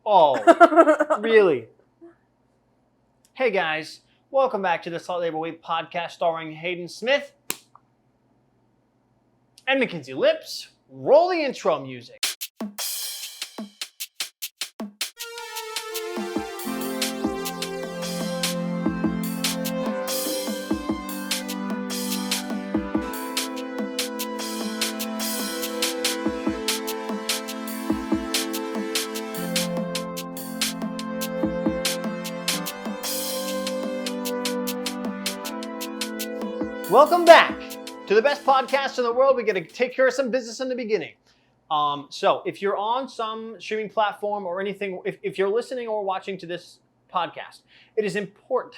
Oh, really? Hey guys, welcome back to the Overweight podcast starring Hayden Smith and Mackenzie Lips. Roll the intro music. Welcome back to the best podcast in the world. We got to take care of some business in the beginning. So if you're on some streaming platform or anything, if you're listening or watching to this podcast, it is important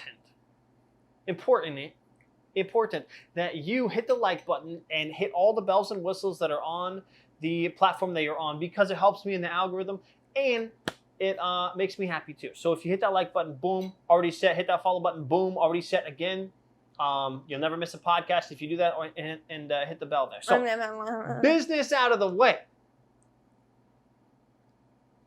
that you hit the like button and hit all the bells and whistles that are on the platform that you're on, because it helps me in the algorithm and it makes me happy too. So if you hit that like button, boom, already set. Hit that follow button, boom, already set again. You'll never miss a podcast if you do that, and hit the bell there. So, business out of the way.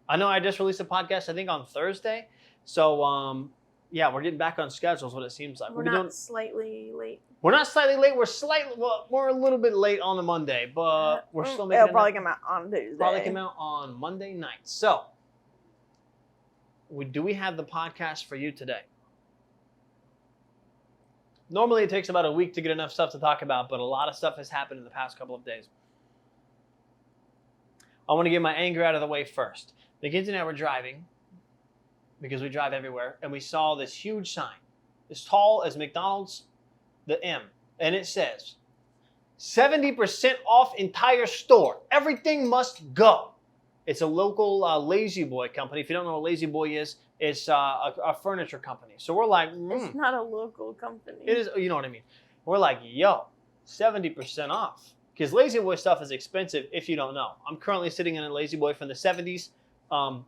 I know I just released a podcast, I think, on Thursday. So, yeah, we're getting back on schedule is what it seems like. We're not slightly late. We're not slightly late. We're a little bit late on a Monday, but we're still making it. It'll probably come out on Tuesday. Probably come out on Monday night. So, do we have the podcast for you today? Normally, it takes about a week to get enough stuff to talk about, but a lot of stuff has happened in the past couple of days. I want to get my anger out of the way first. Mackenzie and I were driving, because we drive everywhere, and we saw this huge sign, as tall as McDonald's, the M, and it says, 70% off entire store. Everything must go. It's a local Laz-Boy company. If you don't know what Laz-Boy is, it's a furniture company. So we're like, It's not a local company. It is, you know what I mean. We're like, yo, 70% off. Because Laz-Boy stuff is expensive if you don't know. I'm currently sitting in a Laz-Boy from the 70s. So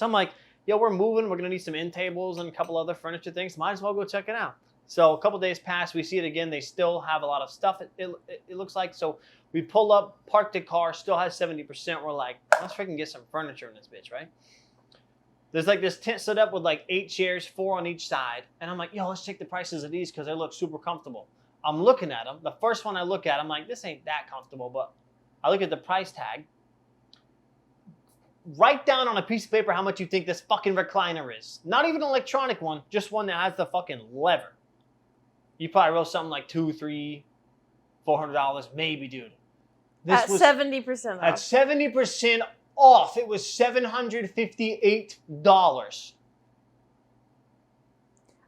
I'm like, yo, we're moving. We're going to need some end tables and a couple other furniture things. Might as well go check it out. So a couple days pass. We see it again. They still have a lot of stuff, it looks like. So we pull up, park the car, still has 70%. We're like, let's freaking get some furniture in this bitch, right? There's like this tent set up with like 8 chairs, 4 on each side. And I'm like, yo, let's check the prices of these because they look super comfortable. I'm looking at them. The first one I look at, I'm like, this ain't that comfortable. But I look at the price tag. Write down on a piece of paper how much you think this fucking recliner is. Not even an electronic one, just one that has the fucking lever. You probably wrote something like $200, $300, $400, maybe, dude. At 70% off. At 70% off, it was $758.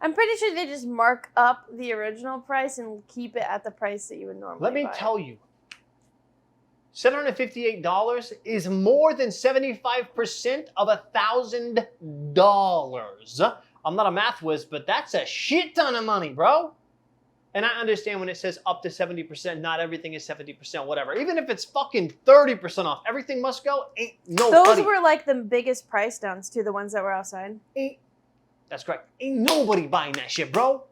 I'm pretty sure they just mark up the original price and keep it at the price that you would normally Let me buy. tell you, $758 is more than 75% of $1,000. I'm not a math whiz, but that's a shit ton of money, bro. And I understand when it says up to 70%, not everything is 70%, whatever. Even if it's fucking 30% off, everything must go. Ain't nobody. Those were like the biggest price downs too, the ones that were outside. That's correct. Ain't nobody buying that shit, bro.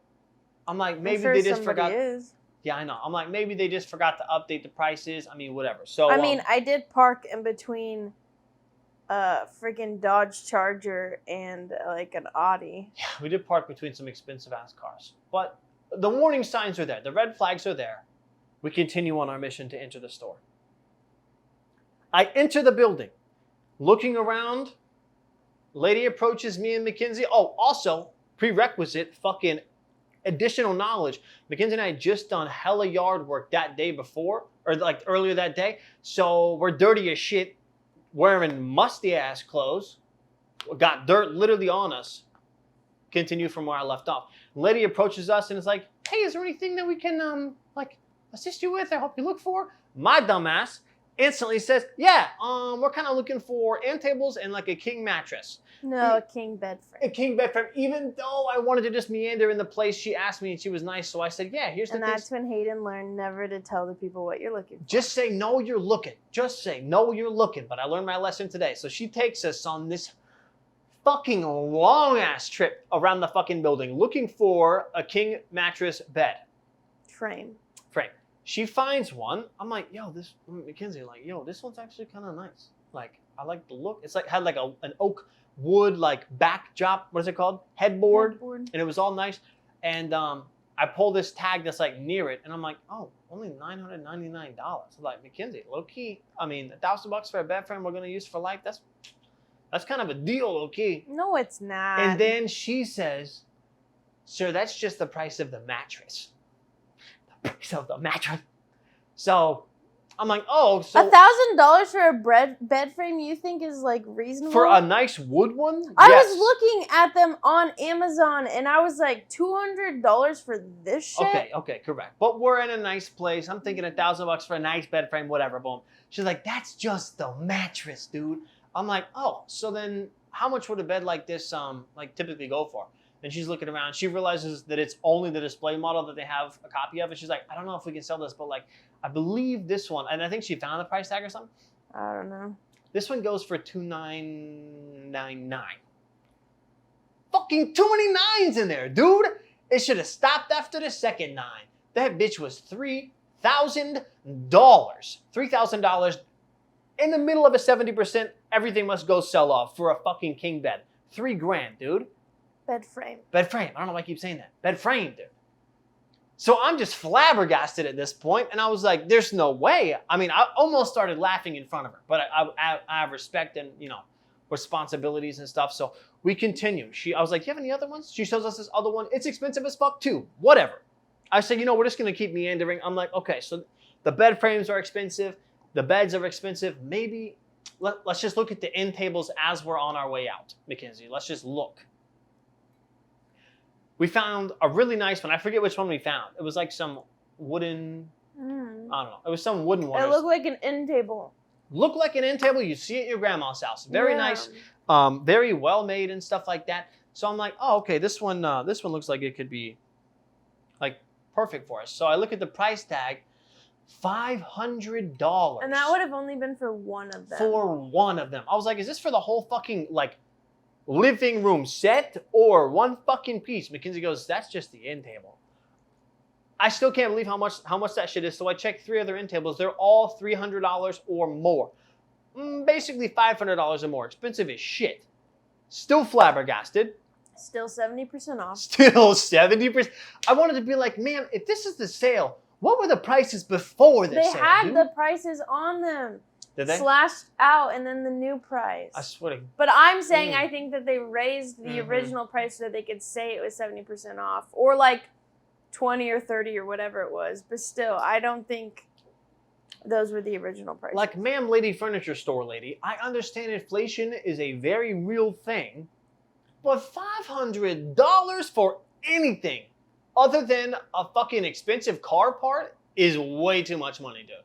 I'm like, maybe I'm sure they just forgot. is. Yeah, I know. I'm like, maybe they just forgot to update the prices. I mean, whatever. So I mean, I did park in between a freaking Dodge Charger and like an Audi. Yeah, we did park between some expensive ass cars. But the warning signs are there. The red flags are there. We continue on our mission to enter the store. I enter the building. Looking around, lady approaches me and Mackenzie. Oh, also, prerequisite, fucking additional knowledge. Mackenzie and I had just done hella yard work that day before, or like earlier that day. So we're dirty as shit, wearing musty ass clothes. Got dirt literally on us. Continue from where I left off. Lady approaches us and is like, hey, is there anything that we can like assist you with or help you look for? My dumbass instantly says, yeah, we're kind of looking for end tables and like a king mattress. No, a king bed frame. A king bed frame. Even though I wanted to just meander in the place, she asked me and she was nice. So I said, yeah, here's the thing. And that's when Hayden learned never to tell the people what you're looking for. Just say, no, you're looking. Just say, no, you're looking. But I learned my lesson today. So she takes us on this fucking long ass trip around the fucking building looking for a king mattress bed. Frame. She finds one. I'm like, Mackenzie, this one's actually kind of nice. Like, I like the look. It's like had like an oak wood like backdrop. What is it called? Headboard. And it was all nice. And I pull this tag that's like near it, and I'm like, oh, only $999. I'm like, Mackenzie, low key. I mean, $1,000 for a bed frame we're gonna use for life. That's kind of a deal, low key. No, it's not. And then she says, sir, that's just the price of the mattress. The price of the mattress. So I'm like, oh, so $1,000 for a bed frame you think is like reasonable? for a nice wood one? I Yes. was looking at them on Amazon and I was like, $200 for this shit? Okay, correct. But we're in a nice place. I'm thinking $1,000 for a nice bed frame, whatever, boom. She's like, that's just the mattress, dude. I'm like, oh, so then how much would a bed like this typically go for? And she's looking around. She realizes that it's only the display model that they have a copy of. And she's like, I don't know if we can sell this, but like, I believe this one, and I think she found the price tag or something. I don't know. This one goes for $2,999. Fucking too many nines in there, dude. It should have stopped after the second 9. That bitch was $3,000. $3,000 in the middle of a 70%. Everything must go sell off for a fucking king bed. $3,000, dude. Bed frame. Bed frame. I don't know why I keep saying that. Bed frame, dude. So I'm just flabbergasted at this point, and I was like, there's no way. I mean, I almost started laughing in front of her, but I have respect and, responsibilities and stuff. So we continue. I was like, you have any other ones? She shows us this other one. It's expensive as fuck too. Whatever. I said, we're just going to keep meandering. I'm like, okay, so the bed frames are expensive. The beds are expensive. Maybe let's just look at the end tables as we're on our way out, Mackenzie. Let's just look. We found a really nice one. I forget which one we found. It was like some wooden, I don't know. It was some wooden one. It looked like an end table. Looked like an end table you see at your grandma's house. Very nice, very well made and stuff like that. So I'm like, oh, okay, this one looks like it could be like perfect for us. So I look at the price tag, $500. And that would have only been for one of them. For one of them. I was like, is this for the whole fucking like living room set or one fucking piece? Mackenzie goes, that's just the end table. I still can't believe how much that shit is. So I checked 3 other end tables. They're all $300 or more. Basically $500 or more. Expensive as shit. Still flabbergasted. Still 70% off. Still 70%. I wanted to be like, man, if this is the sale, what were the prices before this sale? They had the prices on them. Did they? Slashed out and then the new price. I swear to But I'm saying I think that they raised the original price so that they could say it was 70% off. Or like 20 or 30 or whatever it was. But still, I don't think those were the original prices. Like, ma'am, lady, furniture store lady, I understand inflation is a very real thing. But $500 for anything other than a fucking expensive car part is way too much money, dude.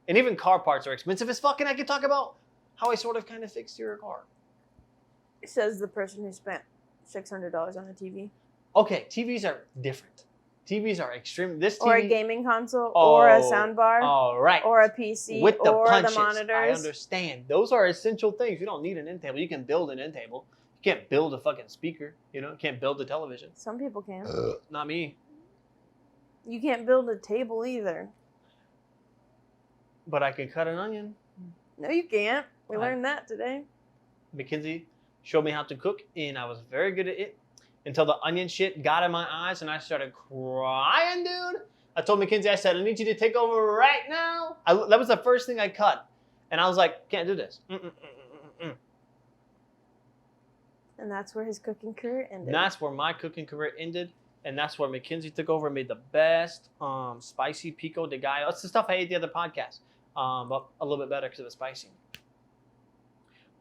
And even car parts are expensive as fuck, and I can talk about how I sort of kind of fixed your car. Says the person who spent $600 on a TV. Okay, TVs are different. TVs are extreme. This TV, or a gaming console, or a soundbar, all right, or a PC, with the or punches. The monitors. I understand. Those are essential things. You don't need an end table. You can build an end table. You can't build a fucking speaker. You can't build a television. Some people can. Not me. You can't build a table either. But I can cut an onion. No, you can't. We learned that today. Mackenzie showed me how to cook, and I was very good at it until the onion shit got in my eyes, and I started crying, dude. I told Mackenzie, I said, I need you to take over right now. That was the first thing I cut. And I was like, can't do this. And that's where his cooking career ended. And that's where my cooking career ended. And that's where Mackenzie took over and made the best spicy pico de gallo. That's the stuff I ate the other podcast. But a little bit better because it was spicy.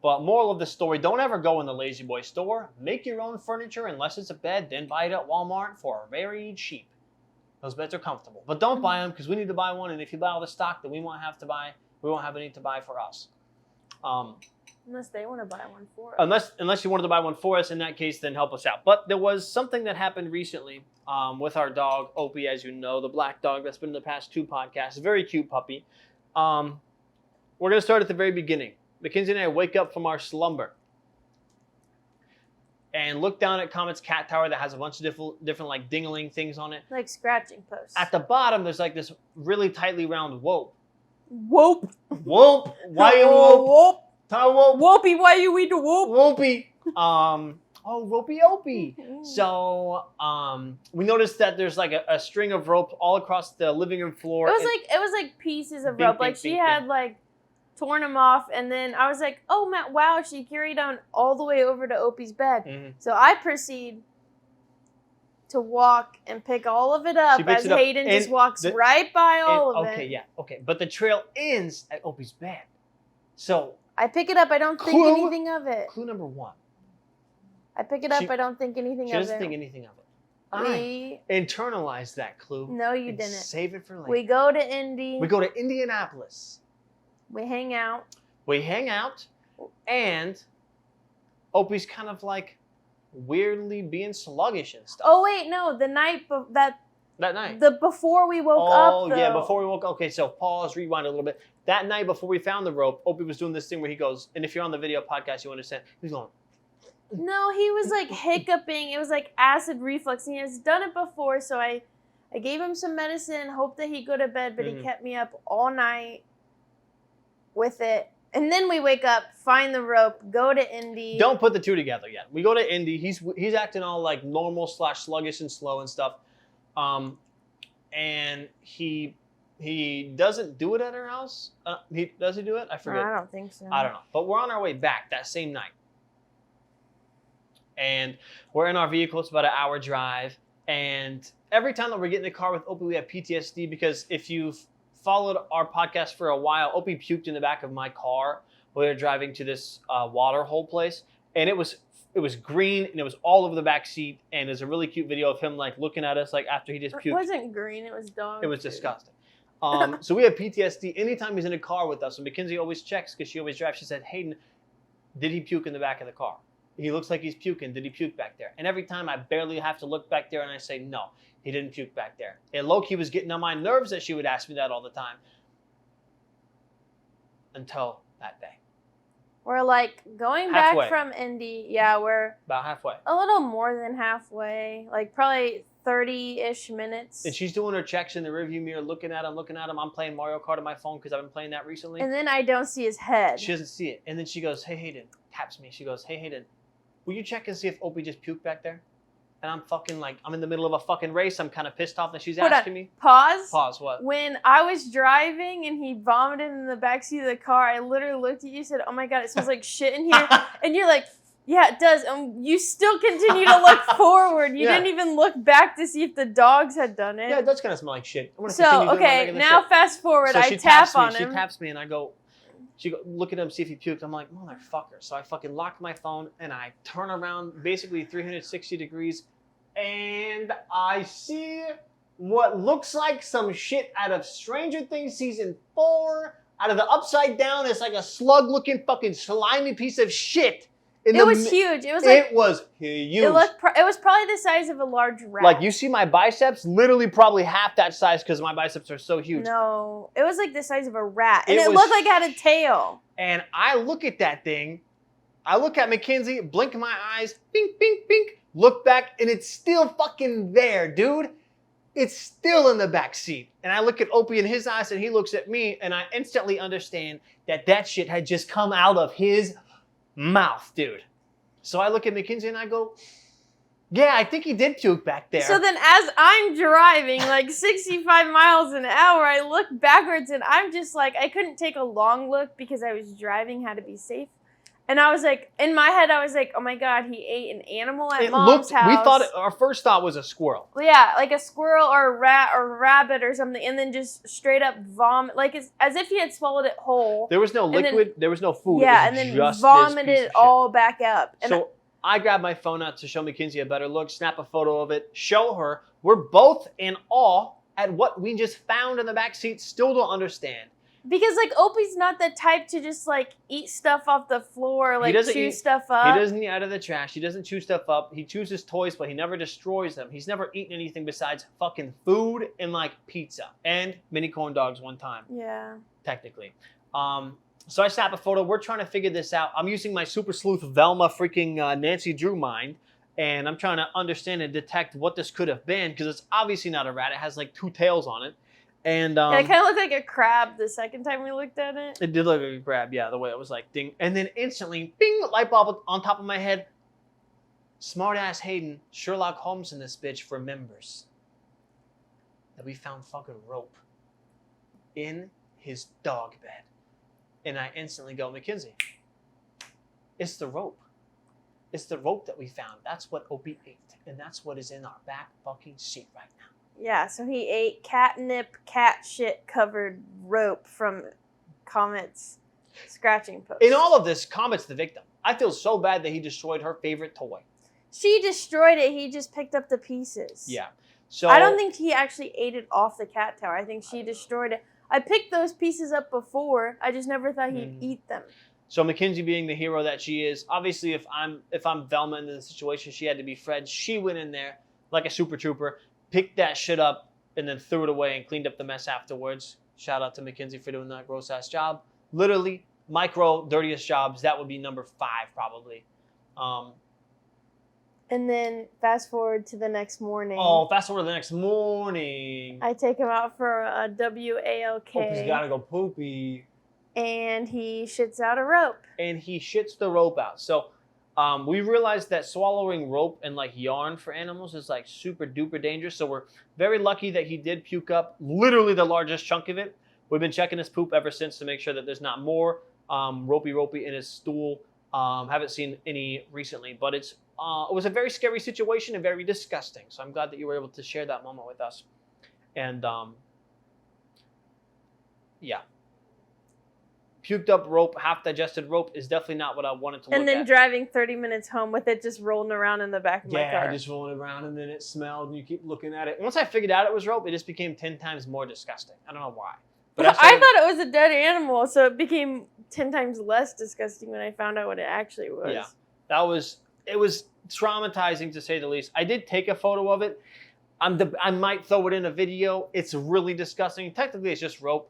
But moral of the story, don't ever go in the Laz-Boy store. Make your own furniture unless it's a bed. Then buy it at Walmart for very cheap. Those beds are comfortable. But don't buy them because we need to buy one. And if you buy all the stock that we won't have to buy, we won't have any to buy for us. Unless they want to buy one for us. Unless you wanted to buy one for us, in that case, then help us out. But there was something that happened recently with our dog, Opie, as you know, the black dog that's been in the past 2 podcasts. A very cute puppy. We're going to start at the very beginning. Mackenzie and I wake up from our slumber. and look down at Comet's cat tower that has a bunch of different like dingling things on it. Like scratching posts. At the bottom, there's like this really tightly round whoop. Whoop. Whoop. Why you whoop? Whoop. Whoop. Whoopie, why you eat the whoop? Whoopie. Whoopie Opie. So, we noticed that there's like a string of rope all across the living room floor. It was like pieces of Bing, rope. bing, Like she bing, had bing. like torn them off, and then I was like, oh man, wow, she carried on all the way over to Opie's bed. Mhm. So I proceed to walk and pick all of it up She picks as it up, Hayden and just walks right by all of okay, it. yeah, okay. But the trail ends at Opie's bed. So, I pick it up, I don't think Clue- anything of it. clue number one. I pick it up, She- I don't think anything She of doesn't it. think anything of it. We I internalized that clue. No, you and didn't. Save it for later. We go to Indy. We go to Indianapolis. We hang out. We hang out, and Opie's kind of like weirdly being sluggish and stuff. Oh wait, no, the night That night. before we woke up. Oh, yeah, though. before we woke up. Okay, so pause, rewind a little bit. That night before we found the rope, Opie was doing this thing where he goes, and if you're on the video podcast, you understand, he's going, No, he was like hiccuping. It was like acid reflux. And he has done it before, so I gave him some medicine, hoped that he'd go to bed, but he kept me up all night with it. And then we wake up, find the rope, go to Indy. don't put the two together yet. We go to Indy. He's acting all like normal / sluggish and slow and stuff. And he doesn't do it at her house. Does he do it? I forget. I don't think so. I don't know. But we're on our way back that same night. And we're in our vehicle. It's about an hour drive. And every time that we get in the car with Opie, we have PTSD because if you've followed our podcast for a while, Opie puked in the back of my car while we were driving to this water hole place. And it was green and it was all over the back seat. And there's a really cute video of him like looking at us like after he just puked. It wasn't green, it was dog It was food. disgusting. So we have PTSD anytime he's in a car with us. And Mackenzie always checks because she always drives. She said, Hayden, did he puke in the back of the car? He looks like he's puking. Did he puke back there? And every time I barely have to look back there and I say, no, he didn't puke back there. And low-key was getting on my nerves that she would ask me that all the time. Until that day. We're like going Halfway. back from Indy. Yeah, we're About halfway. a little more than halfway. Like probably 30-ish minutes. And she's doing her checks in the rearview mirror, looking at him. I'm playing Mario Kart on my phone because I've been playing that recently. And then I don't see his head. She doesn't see it. And then she goes, hey, Hayden. Taps me. She goes, hey, Hayden. Will you check and see if Opie just puked back there? And I'm fucking like, I'm in the middle of a fucking race. I'm kind of pissed off that she's Hold asking on. me. Pause. Pause, what? When I was driving and he vomited in the backseat of the car, I literally looked at you and said, oh my God, it smells like shit in here. And you're like, yeah, it does. And you still continue to look forward. You Yeah. didn't even look back to see if the dogs had done it. Yeah, it does kind of smell like shit. I'm gonna So, continue doing my okay, regular now shit. fast forward. So I she tap taps me. on She him. taps me and I go, look at him, see if he puked. I'm like, motherfucker. So I fucking lock my phone and I turn around basically 360 degrees and I see what looks like some shit out of Stranger Things season 4. Out of the upside down, it's like a slug looking fucking slimy piece of shit. It was huge. It was like, It was huge. it was probably the size of a large rat. Like you see my biceps, literally probably half that size because my biceps are so huge. No, it was like the size of a rat. And It it was- looked like it had a tail. And I look at that thing, I look at Mackenzie, blink my eyes, bink, bink, bink, look back, and it's still fucking there, dude. It's still in the back seat. And I look at Opie in his eyes, and he looks at me, and I instantly understand that that shit had just come out of his mouth, dude. So I look at Mackenzie, and I go, yeah, I think he did puke back there. So then as I'm driving like 65 miles an hour, I look backwards and I'm just like, I couldn't take a long look because I was driving, had to be safe. And I was like, in my head, I was like, oh my God, he ate an animal at Mom's house. We thought, our first thought was a squirrel. Yeah, like a squirrel or a rat or a rabbit or something. And then just straight up vomit, like it's as if he had swallowed it whole. There was no And then- liquid, there was no food. Yeah, it and was then just this vomited piece of it shit. all back up. And So I grab my phone out to show Mackenzie a better look, snap a photo of it, show her. We're both in awe at what we just found in the back seat. Still don't understand. because like Opie's not the type to just like eat stuff off the floor, like doesn't chew eat- stuff up. He doesn't eat out of the trash. He doesn't chew stuff up. He chews his toys, but he never destroys them. He's never eaten anything besides fucking food and like pizza and mini corn dogs one time, Yeah. technically. So I snap a photo. We're trying to figure this out. I'm using my super sleuth Velma freaking Nancy Drew mind. And I'm trying to understand and detect what this could have been. Because it's obviously not a rat. It has like 2 tails on it. And it kind of looked like a crab the second time we looked at it. It did look like a crab, yeah. The way it was like ding. And then instantly, bing, light bulb on top of my head. Smart ass Hayden, Sherlock Holmes in this bitch remembers that we found fucking rope in his dog bed. And I instantly go, Mackenzie, it's the rope. It's the rope that we found. That's what Opie ate. And that's what is in our back fucking seat right now. Yeah, so he ate catnip, cat shit covered rope from Comet's scratching post. In all of this, Comet's the victim. I feel so bad that he destroyed her favorite toy. She destroyed it. He just picked up the pieces. Yeah. So I don't think he actually ate it off the cat tower. I think she destroyed it. I picked those pieces up before. I just never thought he'd eat them. So Mackenzie, being the hero that she is, obviously if I'm Velma in the situation, she had to be Fred. She went in there like a super trooper, picked that shit up, and then threw it away and cleaned up the mess afterwards. Shout out to Mackenzie for doing that gross ass job. Literally, micro dirtiest jobs. That would be number 5 probably. And then fast forward to the next morning. Oh, fast forward to the next morning. I take him out for a WALK. Oh, he's gotta go poopy. And he shits out a rope. And he shits the rope out. So we realized that swallowing rope and like yarn for animals is like super duper dangerous. So we're very lucky that he did puke up literally the largest chunk of it. We've been checking his poop ever since to make sure that there's not more ropey in his stool. Haven't seen any recently, but it was a very scary situation and very disgusting. So I'm glad that you were able to share that moment with us. And yeah. Puked up rope, half digested rope is definitely not what I wanted to look at. And then driving 30 minutes home with it just rolling around in the back of my car. Yeah, just rolling around and then it smelled and you keep looking at it. Once I figured out it was rope, it just became 10 times more disgusting. I don't know why. But I thought it was a dead animal, so it became 10 times less disgusting when I found out what it actually was. Yeah, it was traumatizing to say the least. I did take a photo of it. I might throw it in a video. It's really disgusting. Technically, it's just rope.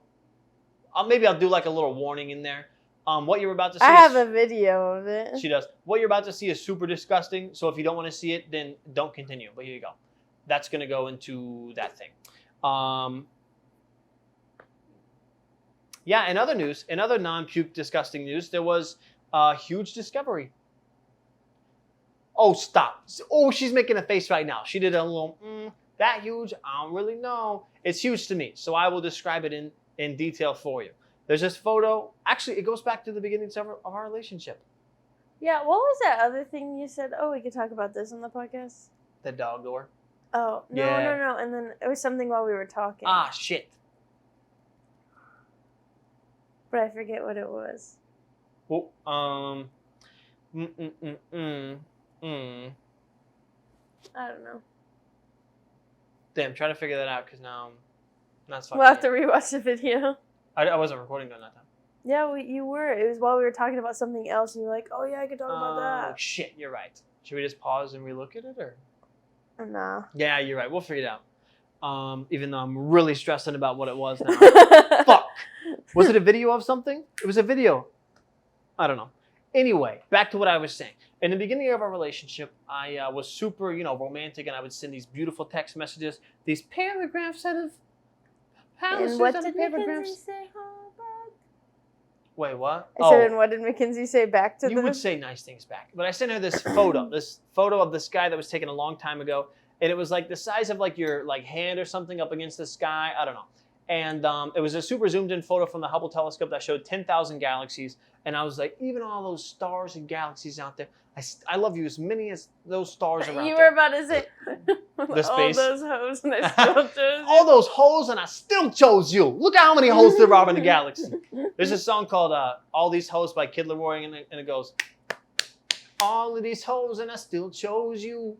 Maybe I'll do like a little warning in there. What you're about to see. I have a video of it. She does. What you're about to see is super disgusting. So if you don't want to see it, then don't continue. But here you go. That's going to go into that thing. Yeah, in other news, in other non-puke disgusting news, there was a huge discovery. Oh, stop. Oh, she's making a face right now. She did a little, that huge? I don't really know. It's huge to me. So I will describe it in detail for you. There's this photo. Actually, it goes back to the beginnings of our relationship. Yeah, what was that other thing you said? Oh, we could talk about this on the podcast? The dog door. Oh, no, Yeah. no. And then it was something while we were talking. Ah, shit. But I forget what it was. Oh, I don't know. Damn, trying to figure that out because now that's fucking We'll have to rewatch the video. I wasn't recording during that time. Yeah, you were. It was while we were talking about something else, and you were like, "Oh yeah, I could talk about Oh that." shit, you're right. Should we just pause and relook at it, or? Nah. Yeah, you're right. We'll figure it out. Even though I'm really stressing about what it was now. Fuck. Was it a video of something? It was a video. I don't know. Anyway, back to what I was saying. In the beginning of our relationship, I was super, romantic, and I would send these beautiful text messages, these paragraphs out of And what did Mackenzie say? Wait, what? I said, and what did Mackenzie say back to them? You would say nice things back. But I sent her this photo of this guy that was taken a long time ago. And it was like the size of like your hand or something up against the sky. I don't know. And it was a super zoomed in photo from the Hubble Telescope that showed 10,000 galaxies. And I was like, even all those stars and galaxies out there, I love you as many as those stars are out there. You were about to say, The space. all those hoes and I still chose you. All those hoes and I still chose you. Look at how many hoes there are in the galaxy. There's a song called All These Hoes by Kid Leroy, and it goes, all of these hoes and I still chose you.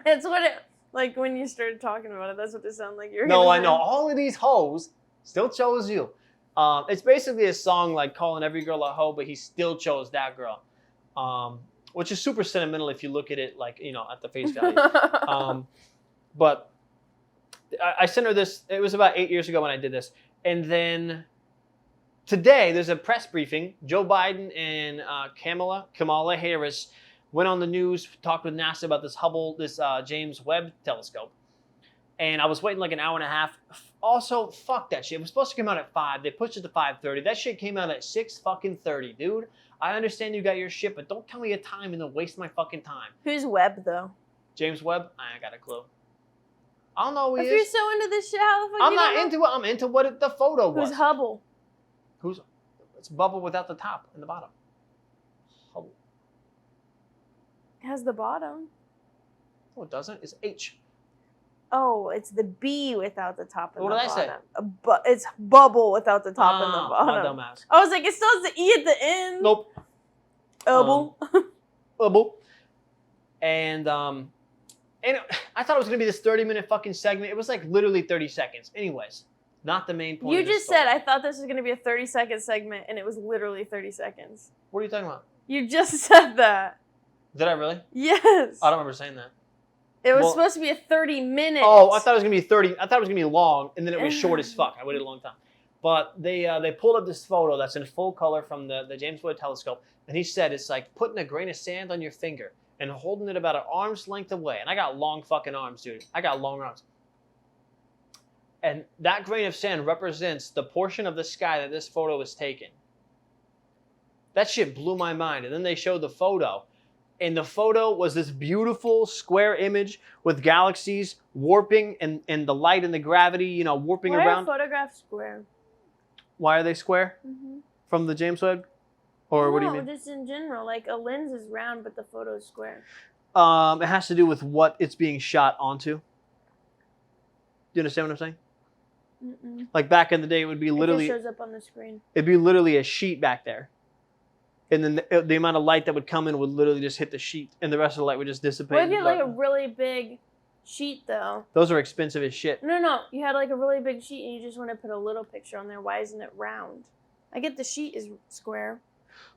That's what it, like when you started talking about it, that's what it sounded like. No, I know. All of these hoes still chose you. It's basically a song like calling every girl a hoe, but he still chose that girl. Which is super sentimental if you look at it like, at the face value. But I sent her this, it was about 8 years ago when I did this. And then today, there's a press briefing. Joe Biden and Kamala Harris went on the news, talked with NASA about this James Webb Telescope. And I was waiting like an hour and a half. Also, fuck that shit. It was supposed to come out at 5. They pushed it to 5:30. That shit came out at 6:30, dude. I understand you got your shit, but don't tell me a time and then waste my fucking time. Who's Webb, though? James Webb? I ain't got a clue. I don't know who he If is. you're so into this shit, how the fuck I'm you not don't into it. I'm into what the photo was. Who's Hubble? It's bubble without the top and the bottom. Hubble. It has the bottom. No, it doesn't. It's H. Oh, it's the B without the top and What the did I bottom. It's bubble without the top and the bottom. My dumbass. I was like, it still has the E at the end. Nope. Hubble. Hubble. And I thought it was going to be this 30-minute fucking segment. It was like literally 30 seconds. Anyways, not the main point You of this just story. said, I thought this was going to be a 30-second segment, and it was literally 30 seconds. What are you talking about? You just said that. Did I really? Yes. I don't remember saying that. It was supposed to be a 30-minute. Oh, I thought it was going to be 30. I thought it was going to be long, and then it was short as fuck. I waited a long time. But they pulled up this photo that's in full color from the James Webb Telescope, and he said it's like putting a grain of sand on your finger and holding it about an arm's length away. And I got long fucking arms, dude. I got long arms. And that grain of sand represents the portion of the sky that this photo was taken. That shit blew my mind. And then they showed the photo. And the photo was this beautiful square image with galaxies warping and the light and the gravity, warping around. Why are photographs square? Why are they square? Mm-hmm. From the James Webb? Or what do you mean? No, just in general. Like a lens is round, but the photo is square. It has to do with what it's being shot onto. Do you understand what I'm saying? Mm-mm. Like back in the day, it would be literally. It just shows up on the screen. It'd be literally a sheet back there. And then the amount of light that would come in would literally just hit the sheet, and the rest of the light would just dissipate. What if you had like a really big sheet, though? Those are expensive as shit. No. You had like a really big sheet, and you just want to put a little picture on there. Why isn't it round? I get the sheet is square.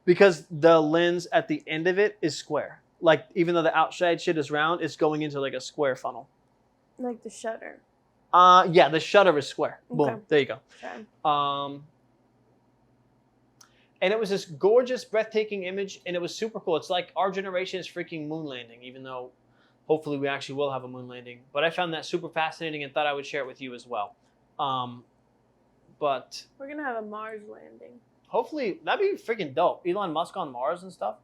Because the lens at the end of it is square. Like, even though the outside shit is round, it's going into like a square funnel. Like the shutter. Yeah, the shutter is square. Okay. Boom. There you go. Okay. And it was this gorgeous, breathtaking image, and it was super cool. It's like our generation's freaking moon landing, even though hopefully we actually will have a moon landing. But I found that super fascinating and thought I would share it with you as well. But we're going to have a Mars landing. Hopefully, that'd be freaking dope. Elon Musk on Mars and stuff.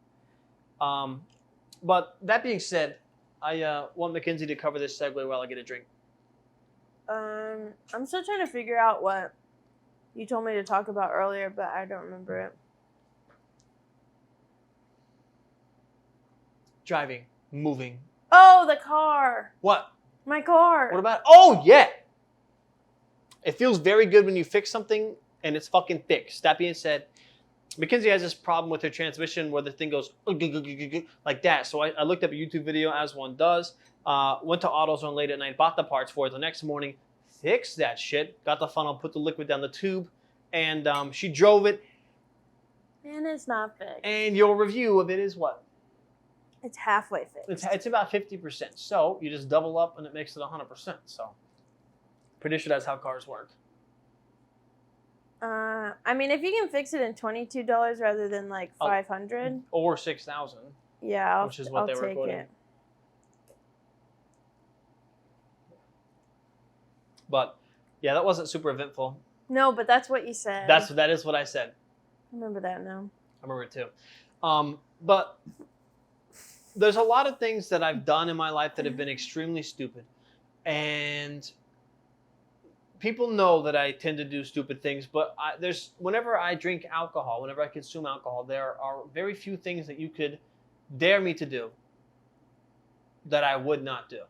But that being said, I want Mackenzie to cover this segue while I get a drink. I'm still trying to figure out what you told me to talk about earlier, but I don't remember it. Driving, moving. Oh, the car. What? My car. What about? Oh, yeah. It feels very good when you fix something and it's fucking fixed. That being said, Mackenzie has this problem with her transmission where the thing goes like that. So I looked up a YouTube video, as one does. Went to AutoZone late at night, bought the parts for it. The next morning, fixed that shit. Got the funnel, put the liquid down the tube, and she drove it. And it's not fixed. And your review of it is what? It's halfway fixed. It's about 50%. So you just double up and it makes it 100%. So pretty sure that's how cars work. I mean, if you can fix it in $22 rather than like $500 or $6,000. Yeah, which is what they were take quoting. it. But yeah, that wasn't super eventful. No, but that's what you said. That is what I said. I remember that now. I remember it too. But there's a lot of things that I've done in my life that have been extremely stupid. And people know that I tend to do stupid things, but whenever I drink alcohol, whenever I consume alcohol, there are very few things that you could dare me to do that I would not do.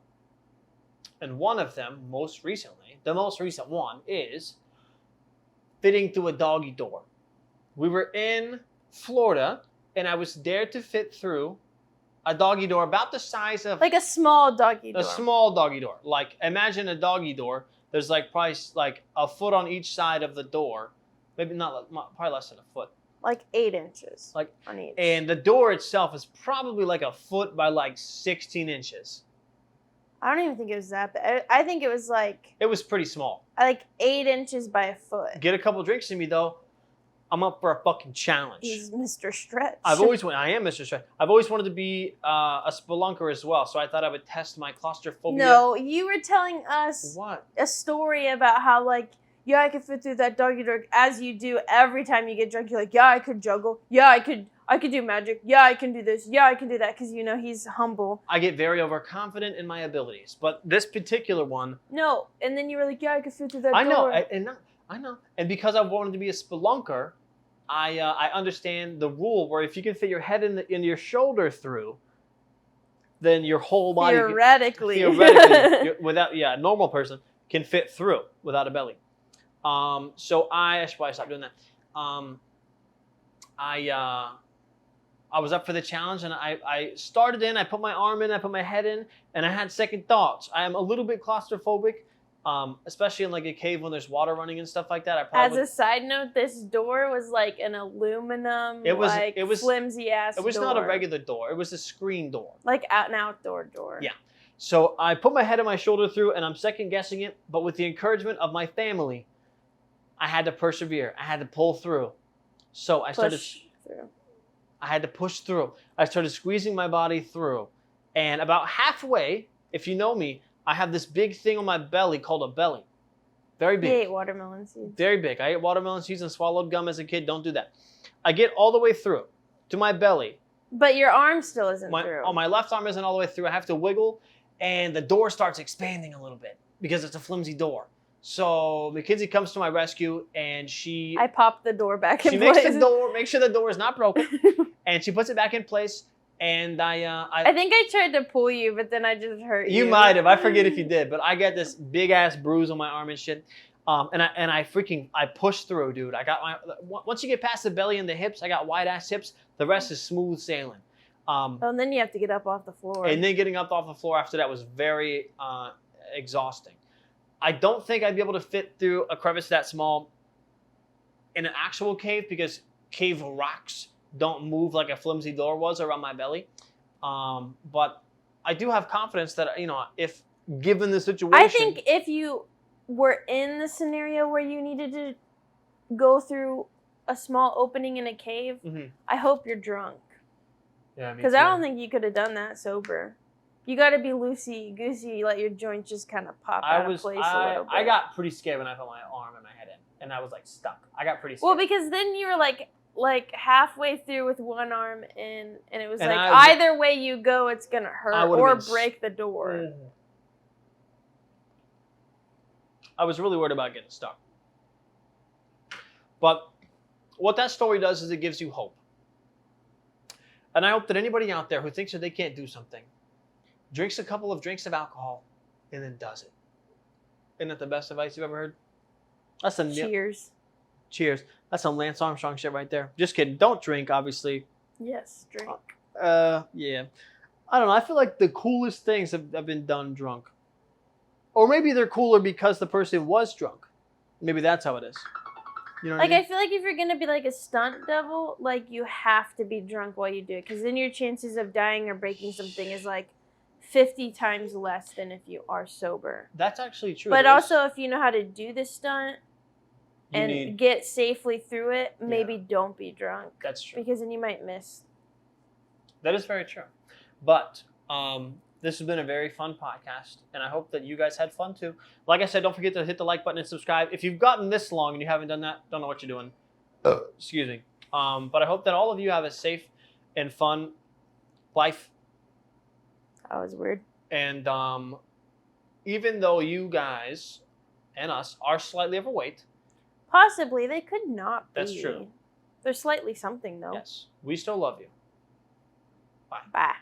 And one of them, the most recent one, is fitting through a doggy door. We were in Florida, and I was dared to fit through a doggy door about the size of... Like a small doggy door. A small doggy door. Like, imagine a doggy door. There's probably a foot on each side of the door. Maybe probably less than a foot. Like 8 inches on each. And the door itself is probably like a foot by 16 inches. I don't even think it was that big. I think it was It was pretty small. 8 inches by a foot. Get a couple drinks in me, though. I'm up for a fucking challenge. He's Mr. Stretch. I am Mr. Stretch. I've always wanted to be a spelunker as well, so I thought I would test my claustrophobia. No, you were telling us What? a story about how, like, yeah, I could fit through that doggy door, as you do every time you get drunk. You're like, yeah, I could juggle. Yeah, I could do magic. Yeah, I can do this. Yeah, I can do that, because, you know, he's humble. I get very overconfident in my abilities, but this particular one... No, and then you were like, yeah, I could fit through that door. I know. And because I wanted to be a spelunker, I understand the rule where if you can fit your head in your shoulder through, then your whole body... Theoretically, without... Yeah, a normal person can fit through without a belly. So I should probably stop doing that. I was up for the challenge, and I started in, I put my arm in, I put my head in, and I had second thoughts. I am a little bit claustrophobic, especially in like a cave when there's water running and stuff like that. As a side note, this door was like an aluminum, it was flimsy ass door. It was not a regular door. It was a screen door. Like an outdoor door. Yeah. So I put my head and my shoulder through, and I'm second guessing it, but with the encouragement of my family, I had to persevere. I had to pull through. So I had to push through. I started squeezing my body through. And about halfway, if you know me, I have this big thing on my belly called a belly. Very big. You ate watermelon seeds. Very big. I ate watermelon seeds and swallowed gum as a kid. Don't do that. I get all the way through to my belly. But your arm still isn't through. Oh, my left arm isn't all the way through. I have to wiggle, and the door starts expanding a little bit because it's a flimsy door. So Mackenzie comes to my rescue, and I popped the door back in place. She makes sure the door is not broken, and she puts it back in place. And I think I tried to pull you, but then I just hurt you. You might have. I forget if you did, but I got this big ass bruise on my arm and shit. And I pushed through, dude. Once you get past the belly and the hips, I got wide ass hips. The rest is smooth sailing. And then you have to get up off the floor. And then getting up off the floor after that was very exhausting. I don't think I'd be able to fit through a crevice that small in an actual cave, because cave rocks don't move like a flimsy door was around my belly. But I do have confidence that, you know, if given the situation... I think if you were in the scenario where you needed to go through a small opening in a cave, I hope you're drunk. Yeah, because I don't think you could have done that sober. You got to be loosey-goosey, let your joints just kind of pop out of place a little bit. I got pretty scared when I put my arm and my head in, and I was like stuck. I got pretty scared. Well, because then you were like halfway through with one arm in, and it was either way you go, it's going to hurt or break the door. I was really worried about getting stuck. But what that story does is it gives you hope. And I hope that anybody out there who thinks that they can't do something drinks a couple of drinks of alcohol and then does it. Isn't that the best advice you've ever heard? That's some Cheers. Cheers. That's some Lance Armstrong shit right there. Just kidding. Don't drink, obviously. Yes, drink. Yeah. I don't know. I feel like the coolest things have been done drunk. Or maybe they're cooler because the person was drunk. Maybe that's how it is. You know what I mean? I feel like if you're going to be like a stunt devil, like you have to be drunk while you do it. Because then your chances of dying or breaking something is like 50 times less than if you are sober. That's actually true. But also, if you know how to do the stunt and get safely through it, maybe don't be drunk. That's true. Because then you might miss. That is very true. But this has been a very fun podcast, and I hope that you guys had fun too. Like I said, don't forget to hit the like button and subscribe. If you've gotten this long and you haven't done that, don't know what you're doing. Excuse me. But I hope that all of you have a safe and fun life. That was weird. And even though you guys and us are slightly overweight. Possibly. They could not be. That's true. They're slightly something, though. Yes. We still love you. Bye. Bye.